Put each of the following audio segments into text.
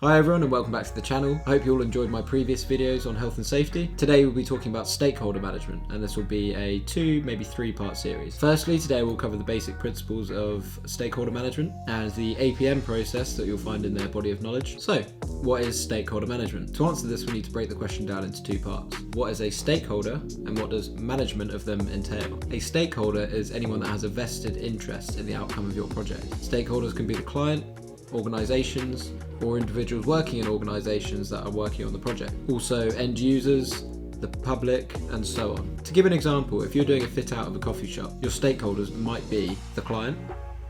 Hi everyone and welcome back to the channel. I hope you all enjoyed my previous videos on health and safety. Today we'll be talking about stakeholder management, and this will be a 2, maybe 3-part series. Firstly, today we'll cover the basic principles of stakeholder management and the APM process that you'll find in their body of knowledge. So, what is stakeholder management? To answer this, we need to break the question down into 2 parts. What is a stakeholder and what does management of them entail? A stakeholder is anyone that has a vested interest in the outcome of your project. Stakeholders can be the client, organisations, or individuals working in organisations that are working on the project. Also end users, the public, and so on. To give an example, if you're doing a fit out of a coffee shop, your stakeholders might be the client,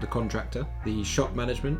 the contractor, the shop management,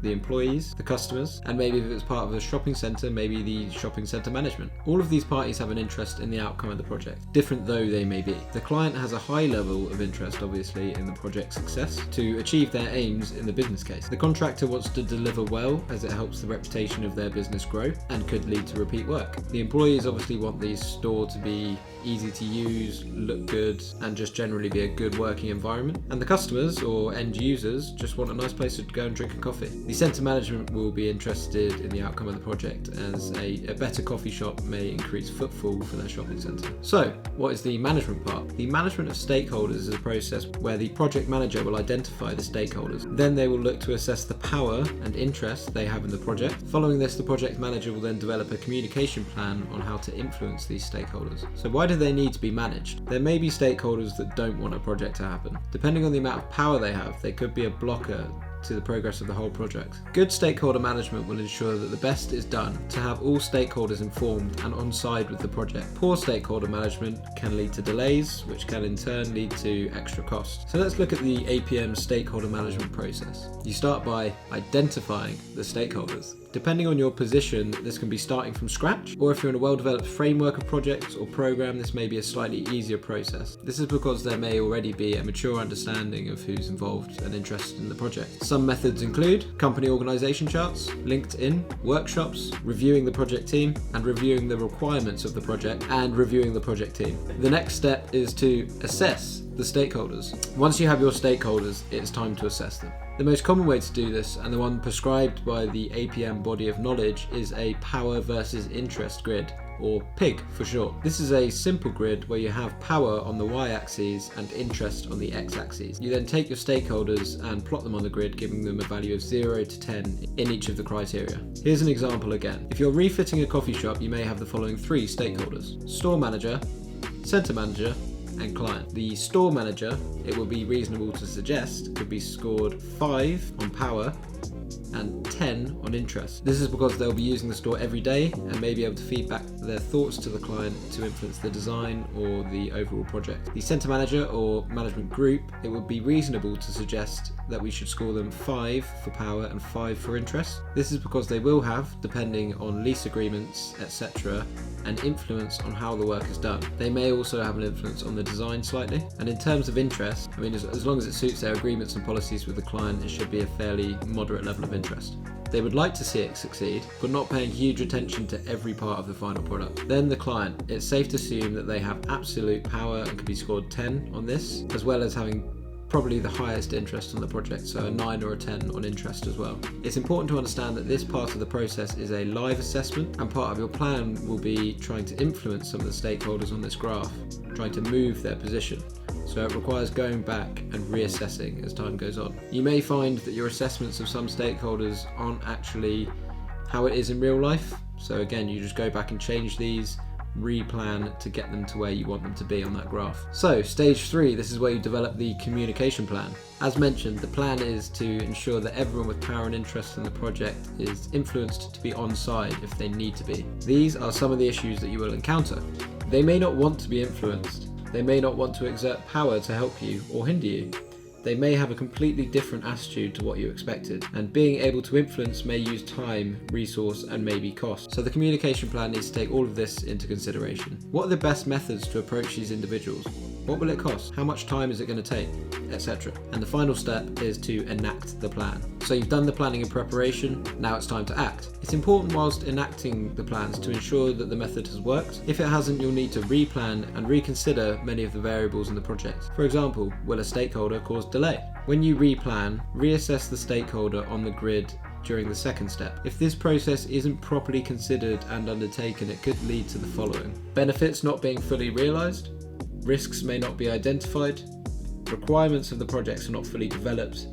the employees, the customers, and maybe if it's part of a shopping centre, maybe the shopping centre management. All of these parties have an interest in the outcome of the project, different though they may be. The client has a high level of interest, obviously, in the project's success to achieve their aims in the business case. The contractor wants to deliver well as it helps the reputation of their business grow and could lead to repeat work. The employees obviously want the store to be easy to use, look good, and just generally be a good working environment. And the customers or end users just want a nice place to go and drink a coffee. The centre management will be interested in the outcome of the project, as a better coffee shop may increase footfall for their shopping centre. So, what is the management part? The management of stakeholders is a process where the project manager will identify the stakeholders. Then they will look to assess the power and interest they have in the project. Following this, the project manager will then develop a communication plan on how to influence these stakeholders. So why do they need to be managed? There may be stakeholders that don't want a project to happen. Depending on the amount of power they have, they could be a blocker to the progress of the whole project. Good stakeholder management will ensure that the best is done to have all stakeholders informed and on side with the project. Poor stakeholder management can lead to delays, which can in turn lead to extra costs. So let's look at the APM stakeholder management process. You start by identifying the stakeholders. Depending on your position, this can be starting from scratch, or if you're in a well-developed framework of projects or program, this may be a slightly easier process. This is because there may already be a mature understanding of who's involved and interested in the project. Some methods include company organisation charts, LinkedIn, workshops, reviewing the project team, and reviewing the requirements of the project, and reviewing the project team. The next step is to assess the stakeholders. Once you have your stakeholders, it's time to assess them. The most common way to do this, and the one prescribed by the APM body of knowledge, is a power versus interest grid, or PIG for short. This is a simple grid where you have power on the y-axis and interest on the x-axis. You then take your stakeholders and plot them on the grid, giving them a value of 0 to 10 in each of the criteria. Here's an example again. If you're refitting a coffee shop, you may have the following 3 stakeholders: store manager, centre manager, and client. The store manager, it will be reasonable to suggest, could be scored 5 on power and 10 on interest. This is because they'll be using the store every day and may be able to feed back their thoughts to the client to influence the design or the overall project. The centre manager or management group, it would be reasonable to suggest that we should score them 5 for power and 5 for interest. This is because they will have, depending on lease agreements, etc., an influence on how the work is done. They may also have an influence on the design slightly. And in terms of interest, I mean, as long as it suits their agreements and policies with the client, it should be a fairly moderate level of interest. They would like to see it succeed, but not paying huge attention to every part of the final product. Then the client, it's safe to assume that they have absolute power and can be scored 10 on this, as well as having probably the highest interest on the project, so a 9 or a 10 on interest as well. It's important to understand that this part of the process is a live assessment, and part of your plan will be trying to influence some of the stakeholders on this graph, trying to move their position. So it requires going back and reassessing as time goes on. You may find that your assessments of some stakeholders aren't actually how it is in real life. So again, you just go back and change these, replan to get them to where you want them to be on that graph. So stage 3, this is where you develop the communication plan. As mentioned, the plan is to ensure that everyone with power and interest in the project is influenced to be on side if they need to be. These are some of the issues that you will encounter. They may not want to be influenced. They may not want to exert power to help you or hinder you. They may have a completely different attitude to what you expected, and being able to influence may use time, resource, and maybe cost. So the communication plan needs to take all of this into consideration. What are the best methods to approach these individuals? What will it cost? How much time is it going to take? Etc. And the final step is to enact the plan. So you've done the planning and preparation, now it's time to act. It's important whilst enacting the plans to ensure that the method has worked. If it hasn't, you'll need to replan and reconsider many of the variables in the project. For example, will a stakeholder cause delay? When you replan, reassess the stakeholder on the grid during the second step. If this process isn't properly considered and undertaken, it could lead to the following: benefits not being fully realised, risks may not be identified, requirements of the projects are not fully developed,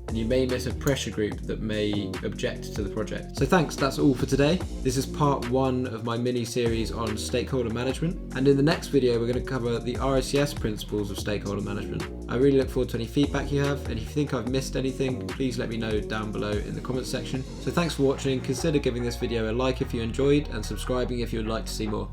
and you may miss a pressure group that may object to the project. So thanks, that's all for today. This is part 1 of my mini-series on stakeholder management, and in the next video we're going to cover the RICS principles of stakeholder management. I really look forward to any feedback you have, and if you think I've missed anything, please let me know down below in the comments section. So thanks for watching, consider giving this video a like if you enjoyed, and subscribing if you would like to see more.